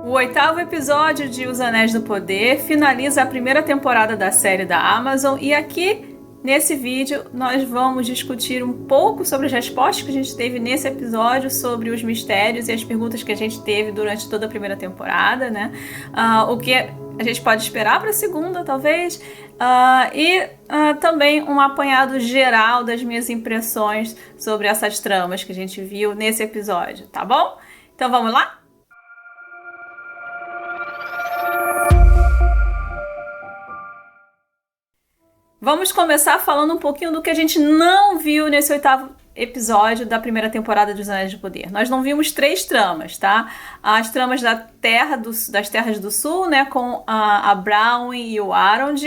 O 8º episódio de Os Anéis do Poder finaliza a primeira temporada da série da Amazon e aqui, nesse vídeo, nós vamos discutir um pouco sobre as respostas que a gente teve nesse episódio, sobre os mistérios e as perguntas que a gente teve durante toda a primeira temporada, né? O que a gente pode esperar para a segunda, talvez, e também um apanhado geral das minhas impressões sobre essas tramas que a gente viu nesse episódio, tá bom? Então vamos lá? Vamos começar falando um pouquinho do que a gente não viu nesse 8º episódio da primeira temporada de Os Anéis do Poder. Nós não vimos 3 tramas, tá? As tramas das Terras do Sul, né? Com a Bráwin e o Arond.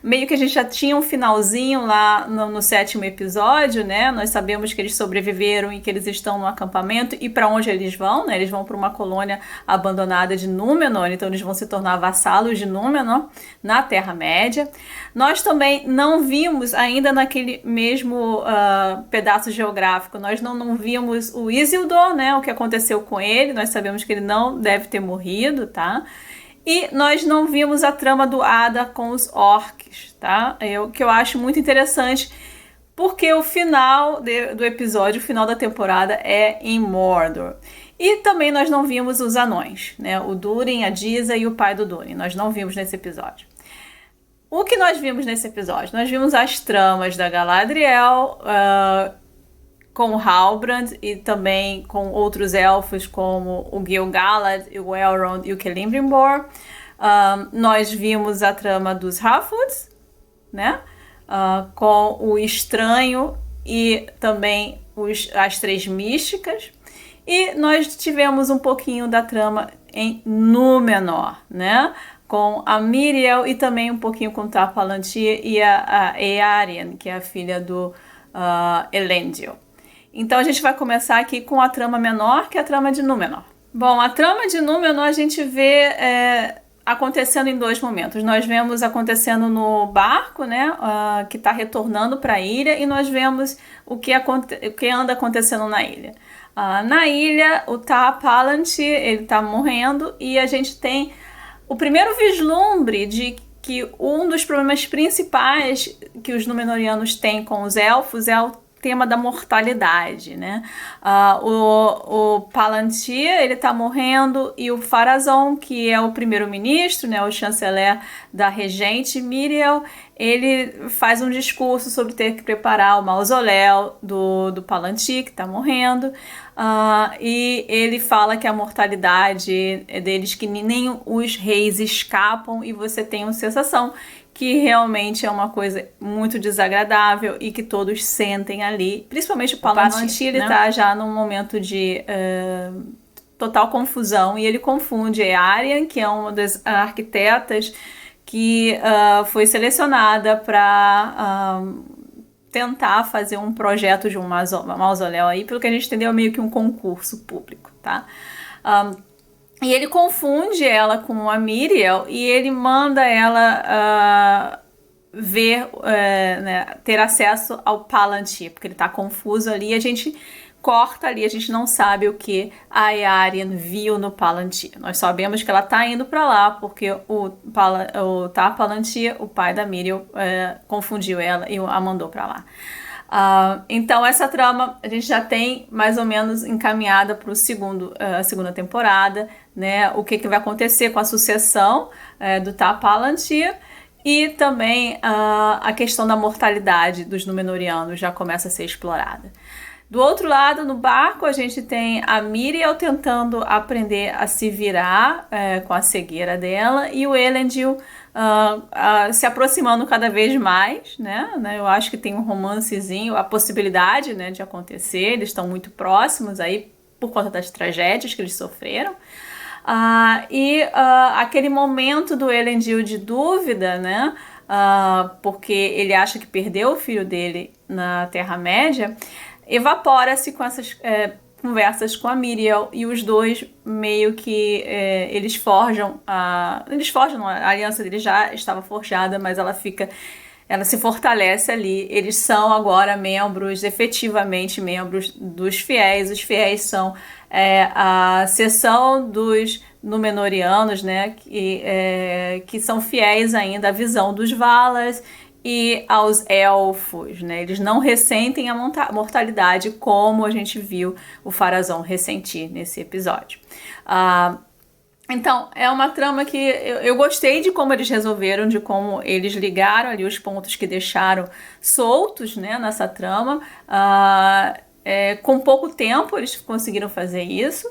Meio que a gente já tinha um finalzinho lá no 7º episódio, né? Nós sabemos que eles sobreviveram e que eles estão no acampamento. E para onde eles vão, né? Eles vão para uma colônia abandonada de Númenor. Então eles vão se tornar vassalos de Númenor na Terra-média. Nós também não vimos ainda naquele mesmo pedaço geográfico, nós não vimos o Isildur, né, o que aconteceu com ele, nós sabemos que ele não deve ter morrido, tá? E nós não vimos a trama do Adar com os orcs, tá? O que eu acho muito interessante, porque o final do episódio, o final da temporada é em Mordor. E também nós não vimos os anões, né? O Durin, a Disa e o pai do Durin, nós não vimos nesse episódio. O que nós vimos nesse episódio? Nós vimos as tramas da Galadriel com o Halbrand e também com outros elfos como o Gil-galad, o Elrond e o Celebrimbor. Nós vimos a trama dos Harfoots, né? Com o Estranho e também as 3 místicas. E nós tivemos um pouquinho da trama em Númenor, né? Com a Míriel e também um pouquinho com Tar-Palantir e a Eärien, que é a filha do Elendil. Então a gente vai começar aqui com a trama menor, que é a trama de Númenor. Bom, a trama de Númenor a gente vê acontecendo em 2 momentos. Nós vemos acontecendo no barco, né, que está retornando para a ilha, e nós vemos o que anda acontecendo na ilha. Na ilha, o Tar-Palantir, ele está morrendo, e a gente tem o primeiro vislumbre de que um dos problemas principais que os Númenóreanos têm com os elfos é o tema da mortalidade, né? O Palantir, ele tá morrendo, e o Pharazôn, que é o primeiro-ministro, né, o chanceler da regente Míriel, ele faz um discurso sobre ter que preparar o mausoléu do Palantir, que está morrendo, e ele fala que a mortalidade é deles, que nem os reis escapam, e você tem uma sensação que realmente é uma coisa muito desagradável e que todos sentem ali, principalmente o Palantir, ele tá já num momento de total confusão, e ele confunde a Eärien, que é uma das arquitetas que foi selecionada para tentar fazer um projeto de um mausoléu aí, pelo que a gente entendeu, meio que um concurso público, tá? E ele confunde ela com a Míriel, e ele manda ela ver, né, ter acesso ao Palantir, porque ele tá confuso ali, e a gente corta ali, a gente não sabe o que a Eärien viu no Palantir. Nós sabemos que ela tá indo para lá porque o Tar-Palantir, o pai da Míriel, confundiu ela e a mandou para lá. Então essa trama a gente já tem mais ou menos encaminhada para a segunda temporada, né? O que vai acontecer com a sucessão do Tar-Palantir, e também a questão da mortalidade dos Númenóreanos já começa a ser explorada. Do outro lado, no barco, a gente tem a Míriel tentando aprender a se virar com a cegueira dela, e o Elendil se aproximando cada vez mais, né? Eu acho que tem um romancezinho, a possibilidade, né, de acontecer, eles estão muito próximos aí por conta das tragédias que eles sofreram. Aquele momento do Elendil de dúvida, né? Porque ele acha que perdeu o filho dele na Terra-média, evapora-se com essas conversas com a Míriel, e os dois meio que eles forjam a aliança deles já estava forjada, mas ela se fortalece ali. Eles são agora efetivamente membros dos fiéis. Os fiéis são a seção dos Númenóreanos, né, que são fiéis ainda à visão dos Valas e aos elfos, né? Eles não ressentem a mortalidade como a gente viu o Pharazôn ressentir nesse episódio. Então, é uma trama que eu gostei de como eles resolveram, de como eles ligaram ali os pontos que deixaram soltos, né, nessa trama. Com pouco tempo eles conseguiram fazer isso.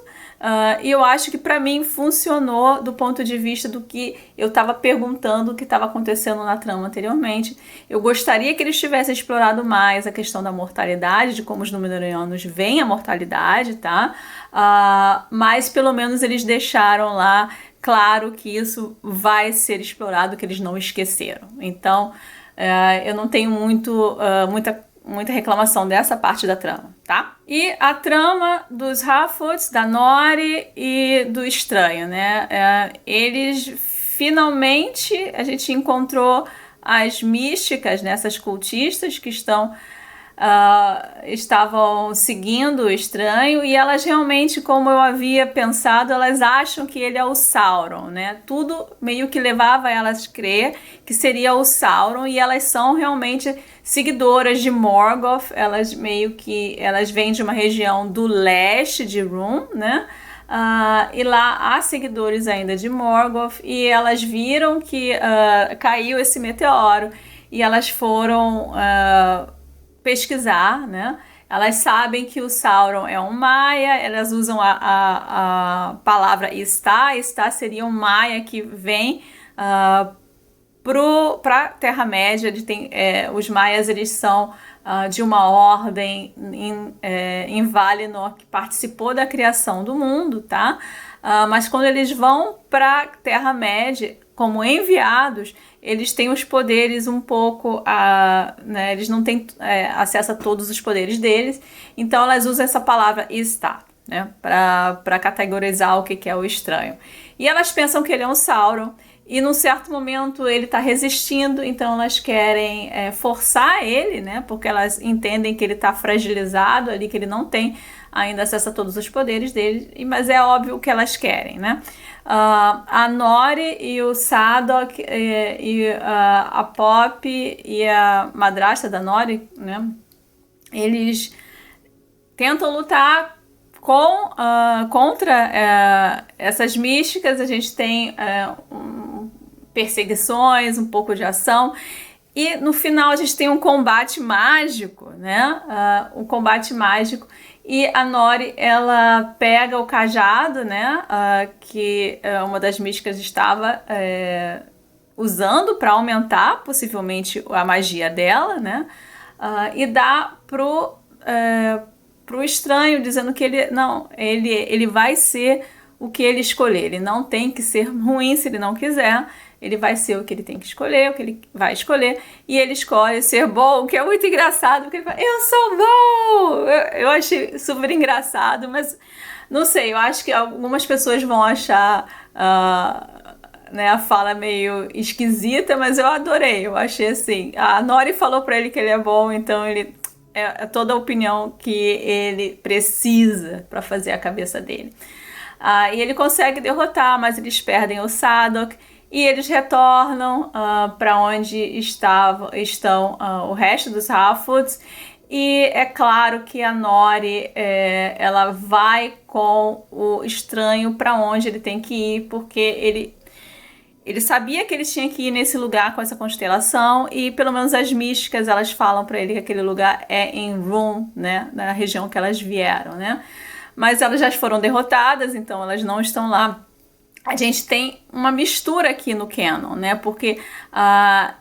E eu acho que para mim funcionou do ponto de vista do que eu estava perguntando, o que estava acontecendo na trama anteriormente. Eu gostaria que eles tivessem explorado mais a questão da mortalidade, de como os Númenóreanos veem a mortalidade, tá? Mas pelo menos eles deixaram lá claro que isso vai ser explorado, que eles não esqueceram. Então eu não tenho muita reclamação dessa parte da trama, tá? E a trama dos Harfoots, da Nori e do Estranho, né? Eles finalmente, a gente encontrou as místicas, né? Essas cultistas que estavam seguindo o Estranho, e elas realmente, como eu havia pensado, elas acham que ele é o Sauron, né? Tudo meio que levava elas a crer que seria o Sauron, e elas são realmente seguidoras de Morgoth. Elas vêm de uma região do leste de Rhûn, né? E lá há seguidores ainda de Morgoth, e elas viram que caiu esse meteoro, e elas foram pesquisar, né? Elas sabem que o Sauron é um Maia, elas usam a palavra Istá. Istá seria um Maia que vem para a Terra-média. Os Maias, eles são de uma ordem em Valinor que participou da criação do mundo, tá? Mas quando eles vão para a Terra-média como enviados, eles têm os poderes um pouco, né, eles não têm acesso a todos os poderes deles, então elas usam essa palavra Istá, né, para categorizar o que é o estranho. E elas pensam que ele é um Sauron, e num certo momento ele está resistindo, então elas querem forçar ele, né, porque elas entendem que ele está fragilizado ali, que ele não tem ainda acesso a todos os poderes dele, mas é óbvio o que elas querem, né? A Nori e o Sadok a Pop e a madrasta da Nori, né? Eles tentam lutar contra essas místicas. A gente tem perseguições, um pouco de ação, e no final a gente tem um combate mágico, né? Um combate mágico. E a Nori, ela pega o cajado, né, que uma das místicas estava usando para aumentar possivelmente a magia dela, né, e dá pro estranho, dizendo que ele vai ser o que ele escolher. Ele não tem que ser ruim se ele não quiser. Ele vai ser o que ele tem que escolher, o que ele vai escolher, e ele escolhe ser bom, o que é muito engraçado, porque ele fala, eu sou bom! Eu achei super engraçado, mas não sei, eu acho que algumas pessoas vão achar né, a fala meio esquisita, mas eu adorei. Eu achei assim, a Nori falou pra ele que ele é bom, então ele é toda a opinião que ele precisa para fazer a cabeça dele. E ele consegue derrotar, mas eles perdem o Sadok. E eles retornam para onde estão o resto dos Harfoots. E é claro que a Nori ela vai com o estranho para onde ele tem que ir, porque ele sabia que ele tinha que ir nesse lugar com essa constelação, e pelo menos as místicas, elas falam para ele que aquele lugar é em Rhûn, né, na região que elas vieram, né? Mas elas já foram derrotadas, então elas não estão lá. A gente tem uma mistura aqui no canon, né? Porque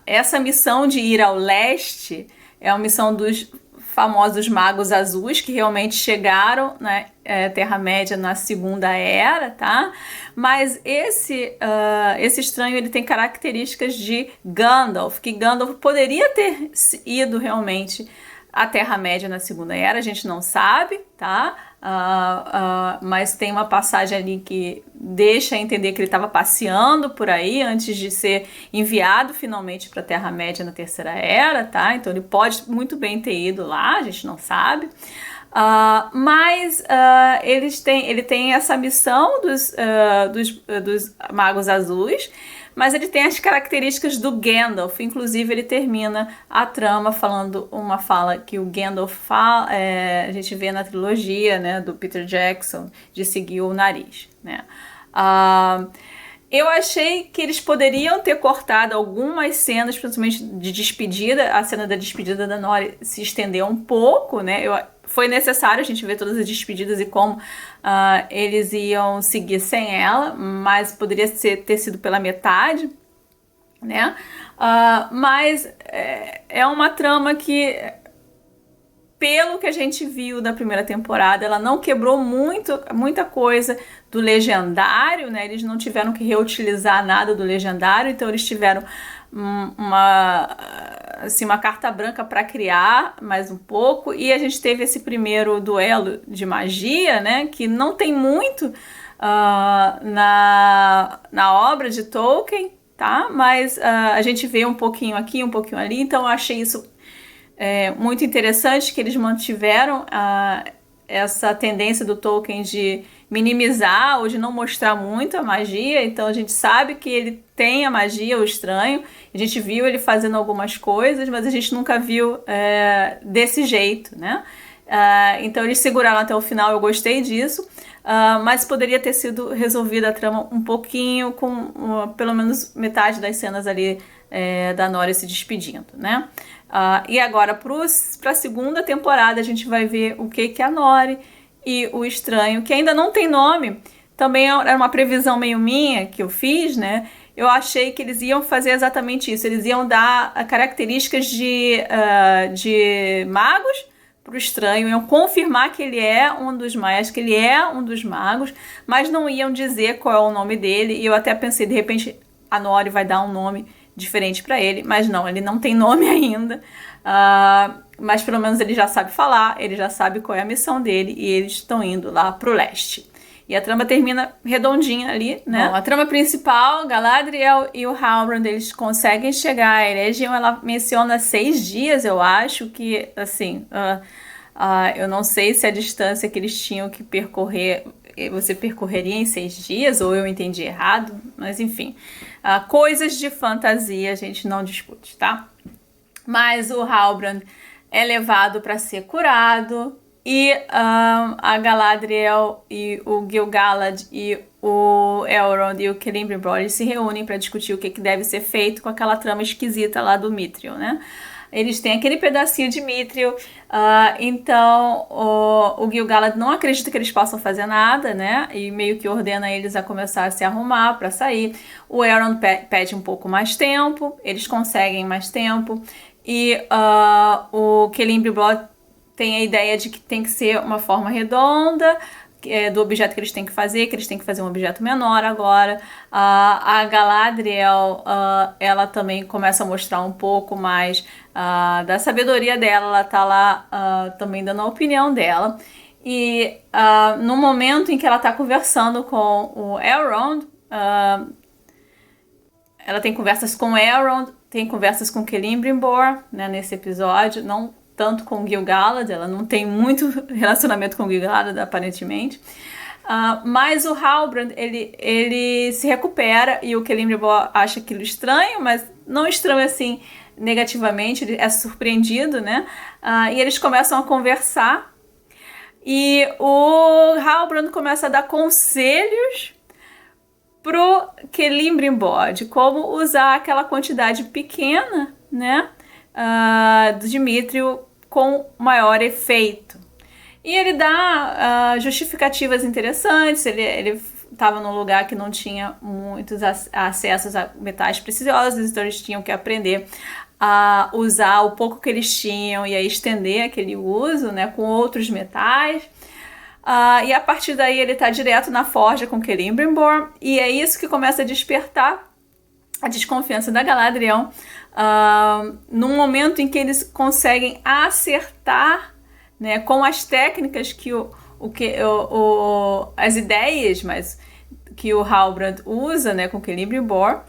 essa missão de ir ao leste é uma missão dos famosos magos azuis, que realmente chegaram na Terra-média na Segunda Era, tá? Mas esse estranho, ele tem características de Gandalf, que Gandalf poderia ter ido realmente à Terra-média na Segunda Era, a gente não sabe, tá? Mas tem uma passagem ali que deixa entender que ele estava passeando por aí antes de ser enviado finalmente para a Terra-média na Terceira Era, tá? Então ele pode muito bem ter ido lá, a gente não sabe. Mas ele tem essa missão dos magos azuis, mas ele tem as características do Gandalf. Inclusive, ele termina a trama falando uma fala que o Gandalf fala, a gente vê na trilogia, né, do Peter Jackson, de seguir o nariz, né? Eu achei que eles poderiam ter cortado algumas cenas, principalmente de despedida. A cena da despedida da Nori se estendeu um pouco, né? Foi necessário a gente ver todas as despedidas e como eles iam seguir sem ela, mas poderia ter sido pela metade, né? Mas é uma trama que, pelo que a gente viu da primeira temporada, ela não quebrou muita coisa do Legendário, né? Eles não tiveram que reutilizar nada do Legendário, então eles tiveram uma carta branca para criar mais um pouco. E a gente teve esse primeiro duelo de magia, né? Que não tem muito na obra de Tolkien, tá? Mas a gente vê um pouquinho aqui, um pouquinho ali, então eu achei isso muito interessante, que eles mantiveram essa tendência do Tolkien de minimizar ou de não mostrar muito a magia. Então a gente sabe que ele tem a magia, o estranho, a gente viu ele fazendo algumas coisas, mas a gente nunca viu desse jeito, né? Então eles seguraram até o final, eu gostei disso, mas poderia ter sido resolvida a trama um pouquinho com pelo menos metade das cenas ali da Nori se despedindo, né? E agora, para a segunda temporada, a gente vai ver o que a Nori e o Estranho, que ainda não tem nome, também era uma previsão meio minha que eu fiz, né? Eu achei que eles iam fazer exatamente isso, eles iam dar características de magos para o Estranho, iam confirmar que ele é um dos maias, que ele é um dos magos, mas não iam dizer qual é o nome dele. E eu até pensei, de repente, a Nori vai dar um nome diferente para ele, mas não, ele não tem nome ainda, mas pelo menos ele já sabe falar, ele já sabe qual é a missão dele, e eles estão indo lá pro leste. E a trama termina redondinha ali, né? Bom, a trama principal, Galadriel e o Halbrand, eles conseguem chegar a Eregion. Ela menciona 6 dias, eu acho, que, assim, eu não sei se a distância que eles tinham que percorrer você percorreria em 6 dias, ou eu entendi errado, mas enfim, coisas de fantasia a gente não discute, tá? Mas o Halbrand é levado para ser curado, e a Galadriel e o Gil-galad e o Elrond e o Celebrimbor se reúnem para discutir o que deve ser feito com aquela trama esquisita lá do Mithril, né? Eles têm aquele pedacinho de Mithril, então o Gil-galad não acredita que eles possam fazer nada, né? E meio que ordena eles a começar a se arrumar para sair. O Elrond pede um pouco mais tempo, eles conseguem mais tempo, e o Celebrimbor tem a ideia de que tem que ser uma forma redonda do objeto que eles têm que fazer um objeto menor agora. A Galadriel, ela também começa a mostrar um pouco mais da sabedoria dela, ela tá lá também dando a opinião dela. E no momento em que ela tá conversando com o Elrond, ela tem conversas com o Elrond, tem conversas com Celebrimbor, né, nesse episódio, não tanto com o Gil-galad, ela não tem muito relacionamento com o Gil-galad, aparentemente. Mas o Halbrand, ele se recupera, e o Celebrimbor acha aquilo estranho, mas não estranho assim negativamente, ele é surpreendido, né? E eles começam a conversar, e o Halbrand começa a dar conselhos pro Celebrimbor de como usar aquela quantidade pequena, né, do Mithril com maior efeito. E ele dá justificativas interessantes. Ele estava num lugar que não tinha muitos acessos a metais preciosos, então eles tinham que aprender a usar o pouco que eles tinham e a estender aquele uso, né, com outros metais. E a partir daí ele está direto na forja com Celebrimbor, e é isso que começa a despertar a desconfiança da Galadriel, num momento em que eles conseguem acertar, né, com as técnicas que as ideias, mas que o Halbrand usa, né, com Celebrimbor.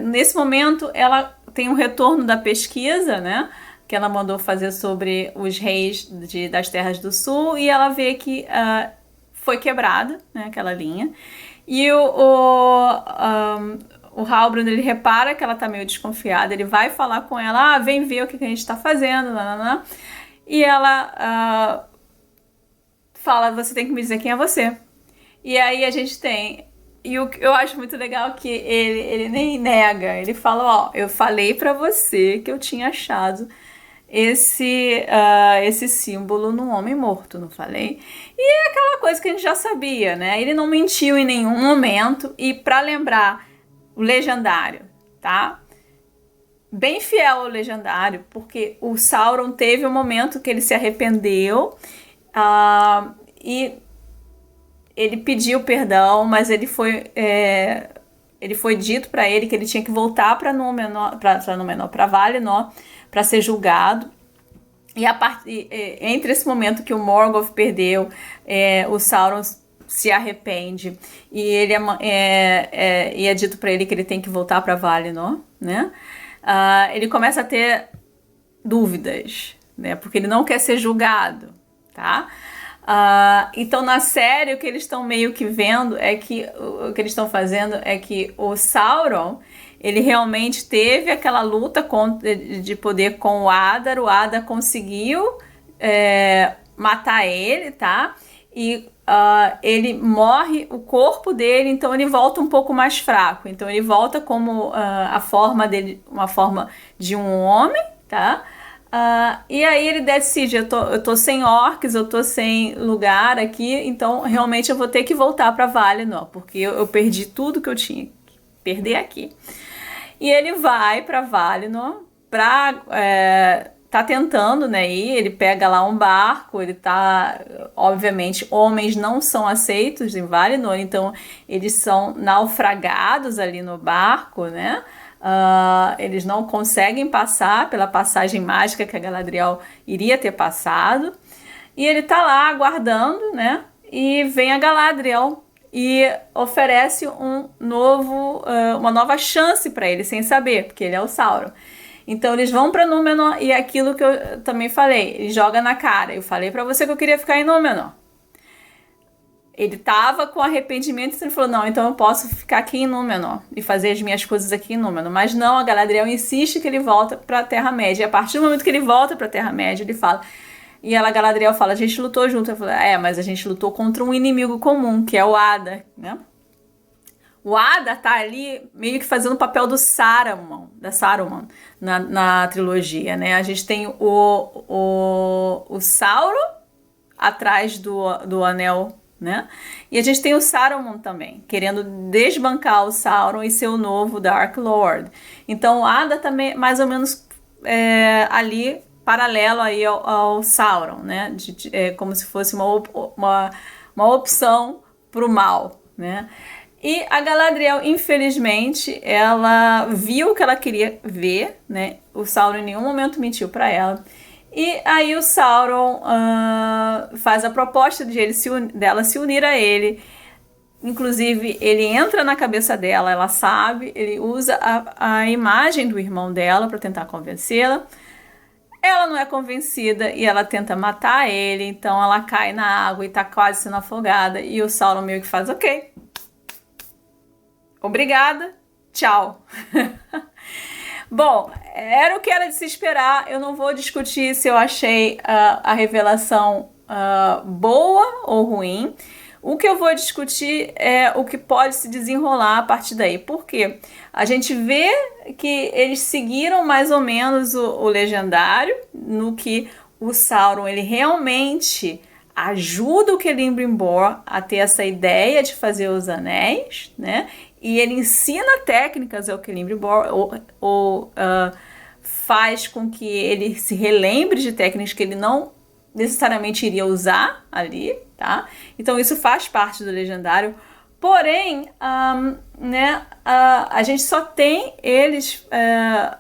Nesse momento ela tem um retorno da pesquisa, né, que ela mandou fazer sobre os reis das Terras do Sul, e ela vê que foi quebrada, né, aquela linha. E o Halbrand, ele repara que ela tá meio desconfiada, ele vai falar com ela, vem ver o que a gente tá fazendo, nananã. E ela fala, você tem que me dizer quem é você. E aí a gente tem... E eu acho muito legal que ele nem nega, ele fala, eu falei pra você que eu tinha achado esse símbolo no homem morto, não falei? E é aquela coisa que a gente já sabia, né? Ele não mentiu em nenhum momento, e pra lembrar o legendário, tá? Bem fiel ao legendário, porque o Sauron teve um momento que ele se arrependeu, e ele pediu perdão, mas ele foi dito para ele que ele tinha que voltar para Valinor para ser julgado. E entre esse momento que o Morgoth perdeu, o Sauron se arrepende, e ele e é dito para ele que ele tem que voltar para Valinor, né? Ele começa a ter dúvidas, né? Porque ele não quer ser julgado, tá? Então na série o que eles estão meio que vendo é que o que eles estão fazendo é que o Sauron, ele realmente teve aquela luta de poder com o Adar conseguiu matar ele, tá? E ele morre, o corpo dele, então ele volta um pouco mais fraco, então ele volta como a forma dele, uma forma de um homem, tá? E aí ele decide, eu tô sem orcs, eu tô sem lugar aqui, então realmente eu vou ter que voltar para Valinor, porque eu perdi tudo que eu tinha que perder aqui. E ele vai para Valinor tá tentando, né, ele pega lá um barco, ele tá, obviamente, homens não são aceitos em Valinor, então eles são naufragados ali no barco, né? Eles não conseguem passar pela passagem mágica que a Galadriel iria ter passado, e ele tá lá aguardando, né? E vem a Galadriel e oferece uma nova chance para ele, sem saber, porque ele é o Sauron. Então eles vão para Númenor, e é aquilo que eu também falei, ele joga na cara. Eu falei para você que eu queria ficar em Númenor. Ele tava com arrependimento, e ele falou, não, então eu posso ficar aqui em Númenor e fazer as minhas coisas aqui em Númenor. Mas não, a Galadriel insiste que ele volta pra Terra-média. E a partir do momento que ele volta pra Terra-média, ele fala... E a Galadriel fala, a gente lutou junto. Eu falei, mas a gente lutou contra um inimigo comum, que é o Adar, né? O Adar tá ali meio que fazendo o papel da Saruman na trilogia, né? A gente tem o Sauron atrás do anel, né? E a gente tem o Saruman também, querendo desbancar o Sauron e ser o novo Dark Lord. Então o Adar também mais ou menos ali paralelo aí ao Sauron, né? Como se fosse uma opção para o mal, né? E a Galadriel, infelizmente, ela viu o que ela queria ver, né? O Sauron em nenhum momento mentiu para ela. E aí o Sauron faz a proposta dela se unir a ele. Inclusive, ele entra na cabeça dela, ela sabe, ele usa a imagem do irmão dela para tentar convencê-la. Ela não é convencida e ela tenta matar ele, então ela cai na água e tá quase sendo afogada. E o Sauron meio que faz, ok, obrigada, tchau. Bom, era o que era de se esperar. Eu não vou discutir se eu achei a revelação boa ou ruim. O que eu vou discutir é o que pode se desenrolar a partir daí. Por quê? A gente vê que eles seguiram mais ou menos o legendário, no que o Sauron ele realmente ajuda o Celebrimbor a ter essa ideia de fazer os anéis, né? E ele ensina técnicas ao Celebrimbor, ou faz com que ele se relembre de técnicas que ele não necessariamente iria usar ali, tá? Então isso faz parte do legendário. Porém, a gente só tem eles...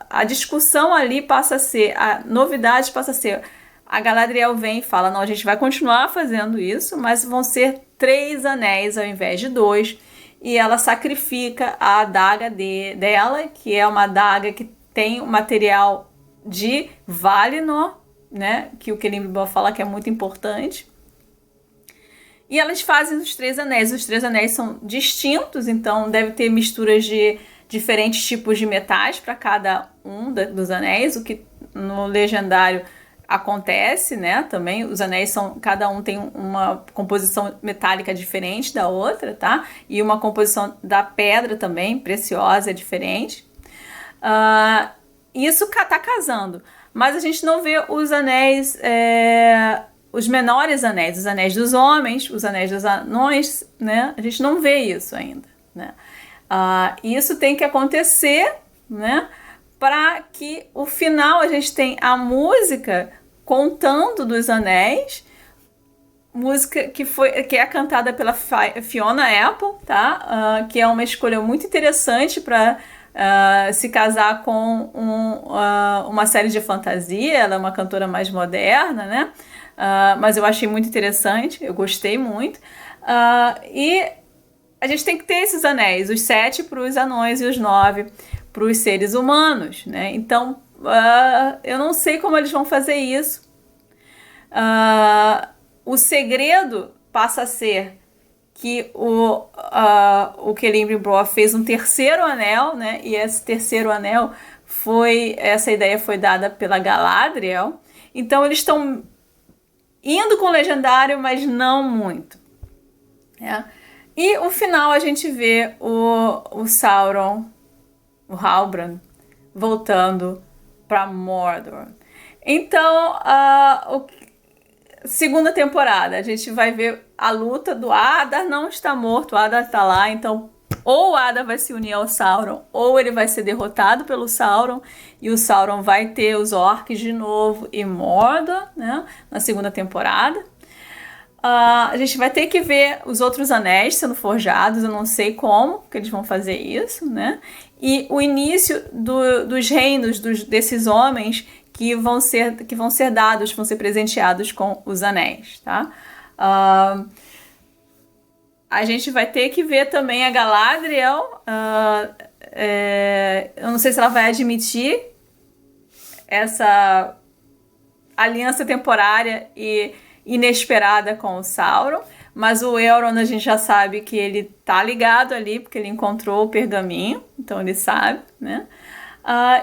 a discussão ali passa a ser... A novidade passa a ser... A Galadriel vem e fala, não, a gente vai continuar fazendo isso, mas vão ser 3 anéis ao invés de 2. E ela sacrifica a adaga dela, que é uma adaga que tem um material de Valinor, né, que o Celebrimbor fala que é muito importante. E elas fazem os 3 anéis. Os 3 anéis são distintos, então deve ter misturas de diferentes tipos de metais para cada um dos anéis, o que no Legendário acontece, né? Também os anéis são, cada um tem uma composição metálica diferente da outra, tá? E uma composição da pedra também, preciosa, é diferente. Isso tá casando, mas a gente não vê os anéis, os menores anéis, os anéis dos homens, os anéis dos anões, né? A gente não vê isso ainda, né? Isso tem que acontecer, né? Para que o final a gente tem a música contando dos anéis, música que é cantada pela Fiona Apple, tá? Que é uma escolha muito interessante para se casar com uma série de fantasia. Ela é uma cantora mais moderna, né? Mas eu achei muito interessante, eu gostei muito. E a gente tem que ter esses anéis, os 7 para os anões e os 9 para os seres humanos, né? Então, eu não sei como eles vão fazer isso. O segredo passa a ser que o Celebrimbor fez um terceiro anel, né? E esse terceiro anel essa ideia foi dada pela Galadriel. Então eles estão indo com o Legendário, mas não muito, né? E o final a gente vê o Sauron, o Halbrand, voltando para Mordor. Então, segunda temporada, a gente vai ver a luta do Adar. Não está morto, o Adar está lá, então ou o Adar vai se unir ao Sauron, ou ele vai ser derrotado pelo Sauron, e o Sauron vai ter os orcs de novo e Mordor, né, na segunda temporada. A gente vai ter que ver os outros anéis sendo forjados, eu não sei como que eles vão fazer isso, né? E o início dos reinos desses homens que vão ser dados, vão ser presenteados com os anéis, tá? A gente vai ter que ver também a Galadriel. Eu não sei se ela vai admitir essa aliança temporária e inesperada com o Sauron, mas o Elrond a gente já sabe que ele tá ligado ali, porque ele encontrou o pergaminho, então ele sabe, né?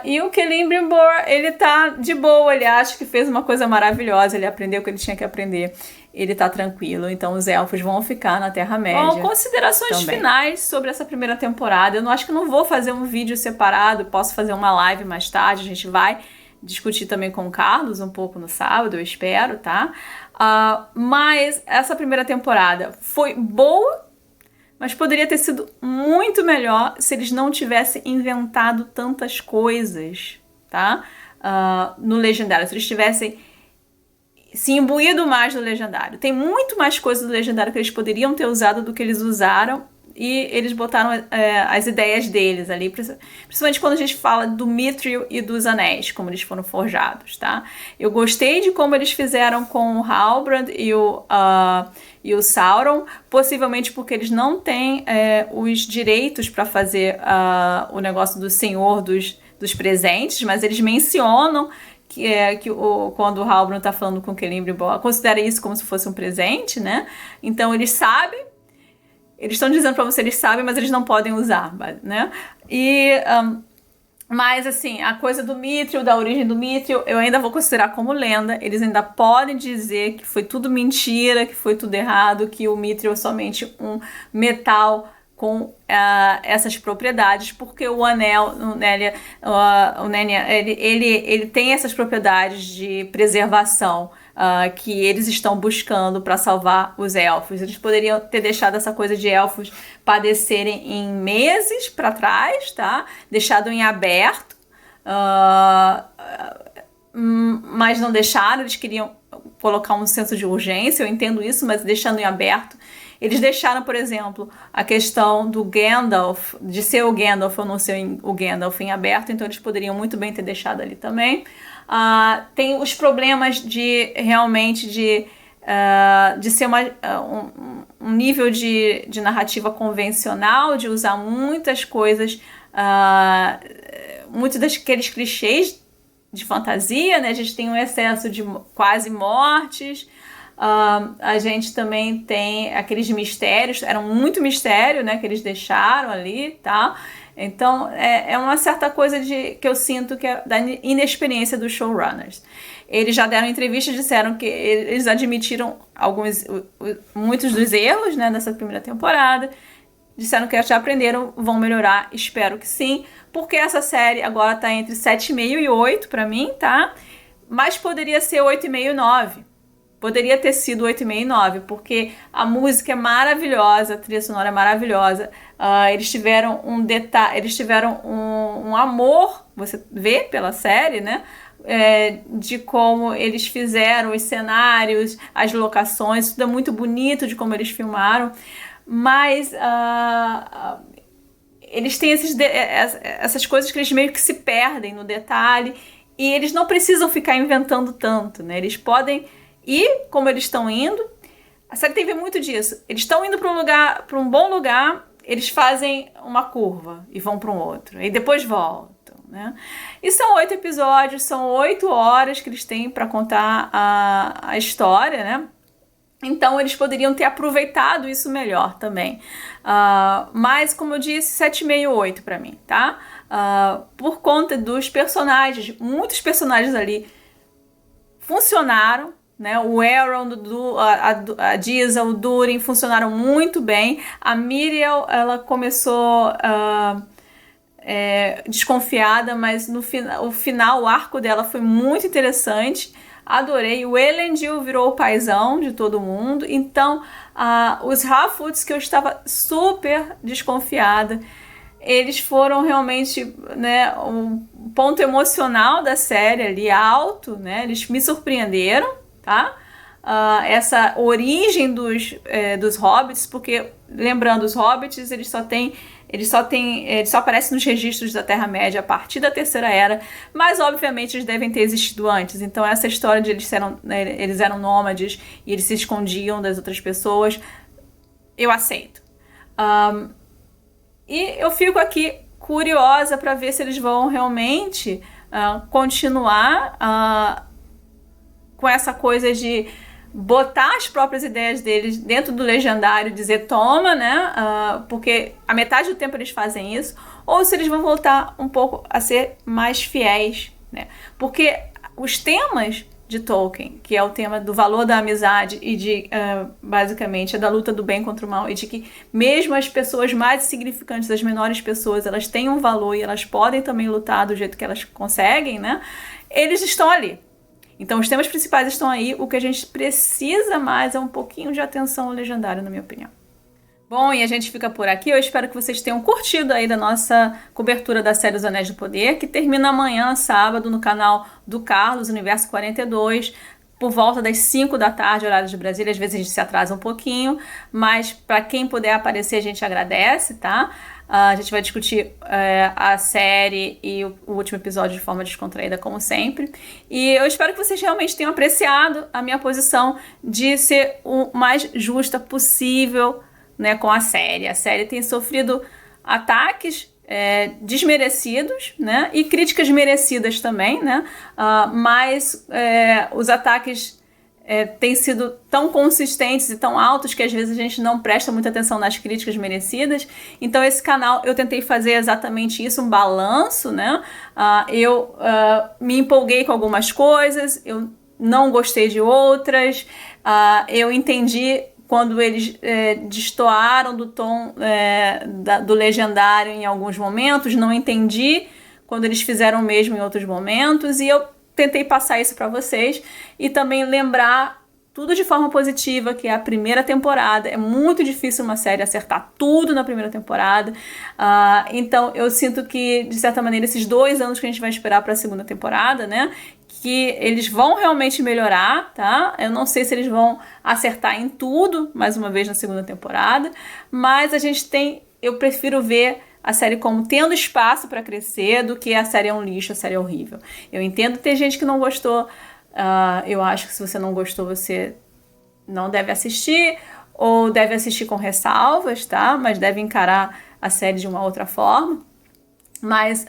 E o Celebrimbor, ele tá de boa, ele acha que fez uma coisa maravilhosa, ele aprendeu o que ele tinha que aprender, ele tá tranquilo, então os elfos vão ficar na Terra-média. Bom, considerações também finais sobre essa primeira temporada. Eu não acho que não vou fazer um vídeo separado, posso fazer uma live mais tarde, a gente vai discutir também com o Carlos um pouco no sábado, eu espero, tá? Mas essa primeira temporada foi boa, mas poderia ter sido muito melhor se eles não tivessem inventado tantas coisas, tá? No Legendário, se eles tivessem se imbuído mais no Legendário. Tem muito mais coisas do Legendário que eles poderiam ter usado do que eles usaram, e eles botaram as ideias deles ali, principalmente quando a gente fala do Mithril e dos anéis, como eles foram forjados, tá? Eu gostei de como eles fizeram com o Halbrand e o Sauron, possivelmente porque eles não têm os direitos para fazer o negócio do Senhor dos presentes, mas eles mencionam quando o Halbrand tá falando com o Celebrimbor, considera isso como se fosse um presente, né? Então eles sabem. Eles estão dizendo para você, eles sabem, mas eles não podem usar, né? Mas, assim, a coisa do Mithril, da origem do Mithril, eu ainda vou considerar como lenda. Eles ainda podem dizer que foi tudo mentira, que foi tudo errado, que o Mithril é somente um metal com essas propriedades, porque o anel, o Nenya, ele tem essas propriedades de preservação, que eles estão buscando para salvar os elfos. Eles poderiam ter deixado essa coisa de elfos padecerem em meses para trás, tá? Deixado em aberto, mas não deixaram. Eles queriam colocar um senso de urgência, eu entendo isso, mas deixando em aberto. Eles deixaram, por exemplo, a questão do Gandalf, de ser o Gandalf ou não ser o Gandalf em aberto, então eles poderiam muito bem ter deixado ali também. Tem os problemas de realmente de ser um nível de narrativa convencional, de usar muitas coisas, muitos daqueles clichês de fantasia, né? A gente tem um excesso de quase mortes. A gente também tem aqueles mistérios, era muito mistério, né, que eles deixaram ali, tá? Então é uma certa coisa que eu sinto que é da inexperiência dos showrunners. Eles já deram entrevistas, disseram que eles admitiram muitos dos erros, né, nessa primeira temporada. Disseram que já aprenderam, vão melhorar, espero que sim, porque essa série agora tá entre 7,5 e 8 pra mim, tá? Mas poderia ser 8,5 e 9. Poderia ter sido 8,5 e 9, porque a música é maravilhosa, a trilha sonora é maravilhosa. Eles tiveram um amor, você vê pela série, né? De como eles fizeram os cenários, as locações, tudo é muito bonito de como eles filmaram. Mas eles têm essas coisas que eles meio que se perdem no detalhe e eles não precisam ficar inventando tanto, né? Eles podem ir como eles estão indo. A série tem muito disso. Eles estão indo para um bom lugar, eles fazem uma curva e vão para um outro, e depois voltam, né? E são 8 episódios, são 8 horas que eles têm para contar a história, né? Então eles poderiam ter aproveitado isso melhor também. Mas, como eu disse, 7,5, 8 para mim, tá? Por conta dos personagens, muitos personagens ali funcionaram, né? O Aaron, a Diesel, o Durin funcionaram muito bem. A Miriel, ela começou desconfiada, mas o final, o arco dela foi muito interessante. Adorei. O Elendil virou o paizão de todo mundo. Então, os Harfoots, que eu estava super desconfiada, eles foram realmente, né, um ponto emocional da série ali, alto, né? Eles me surpreenderam, tá? Essa origem dos hobbits, porque, lembrando, os hobbits, eles só aparecem nos registros da Terra-média a partir da Terceira Era, mas obviamente eles devem ter existido antes. Então essa história de eles eram nômades e eles se escondiam das outras pessoas, eu aceito. E eu fico aqui curiosa para ver se eles vão realmente continuar com essa coisa de botar as próprias ideias deles dentro do legendário, dizer toma, né? Porque a metade do tempo eles fazem isso, ou se eles vão voltar um pouco a ser mais fiéis, né? Porque os temas de Tolkien, que é o tema do valor da amizade e de, basicamente, da luta do bem contra o mal, e de que mesmo as pessoas mais insignificantes, as menores pessoas, elas têm um valor e elas podem também lutar do jeito que elas conseguem, né? Eles estão ali. Então os temas principais estão aí, o que a gente precisa mais é um pouquinho de atenção ao legendário, na minha opinião. Bom, e a gente fica por aqui. Eu espero que vocês tenham curtido aí da nossa cobertura da série Os Anéis do Poder, que termina amanhã, sábado, no canal do Carlos, Universo 42, por volta das 5 da tarde, horário de Brasília. Às vezes a gente se atrasa um pouquinho, mas para quem puder aparecer, a gente agradece, tá? A gente vai discutir a série e o último episódio de forma descontraída, como sempre. E eu espero que vocês realmente tenham apreciado a minha posição de ser o mais justa possível, né, com a série. A série tem sofrido ataques desmerecidos, né, e críticas merecidas também, né, mas os ataques têm sido tão consistentes e tão altos que às vezes a gente não presta muita atenção nas críticas merecidas. Então esse canal eu tentei fazer exatamente isso, um balanço, né? Eu me empolguei com algumas coisas, eu não gostei de outras, eu entendi quando eles destoaram do tom do legendário em alguns momentos, não entendi quando eles fizeram o mesmo em outros momentos, e eu tentei passar isso para vocês e também lembrar tudo de forma positiva, que é a primeira temporada. É muito difícil uma série acertar tudo na primeira temporada. Então eu sinto que, de certa maneira, esses 2 anos que a gente vai esperar para a segunda temporada, né, que eles vão realmente melhorar, tá? Eu não sei se eles vão acertar em tudo, mais uma vez, na segunda temporada, mas eu prefiro ver a série como tendo espaço para crescer do que a série é um lixo, a série é horrível. Eu entendo ter gente que não gostou, eu acho que se você não gostou, você não deve assistir, ou deve assistir com ressalvas, tá? Mas deve encarar a série de uma outra forma. Mas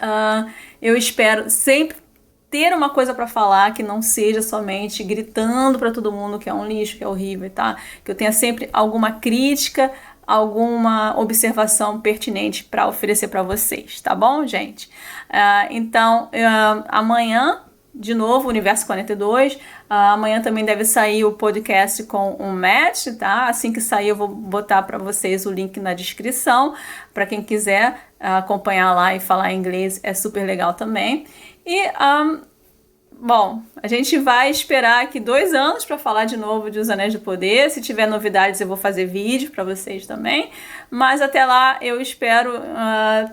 eu espero sempre ter uma coisa para falar que não seja somente gritando para todo mundo que é um lixo, que é horrível, tá? Que eu tenha sempre alguma crítica, alguma observação pertinente para oferecer para vocês, tá bom, gente? Então, amanhã, de novo, Universo 42. Amanhã também deve sair o podcast com o Matt, tá? Assim que sair, eu vou botar para vocês o link na descrição. Para quem quiser acompanhar lá e falar inglês, é super legal também. E, bom, a gente vai esperar aqui 2 anos para falar de novo de Os Anéis do Poder. Se tiver novidades, eu vou fazer vídeo para vocês também. Mas até lá, eu espero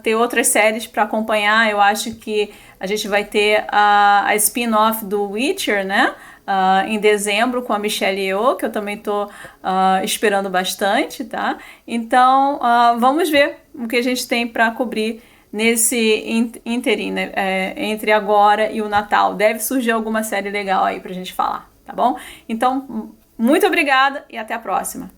ter outras séries para acompanhar. Eu acho que a gente vai ter a spin-off do Witcher, né? Em dezembro, com a Michelle Yeoh, que eu também tô esperando bastante, tá? Então, vamos ver o que a gente tem para cobrir nesse interim, né? Entre agora e o Natal. Deve surgir alguma série legal aí pra gente falar, tá bom? Então, muito obrigada e até a próxima.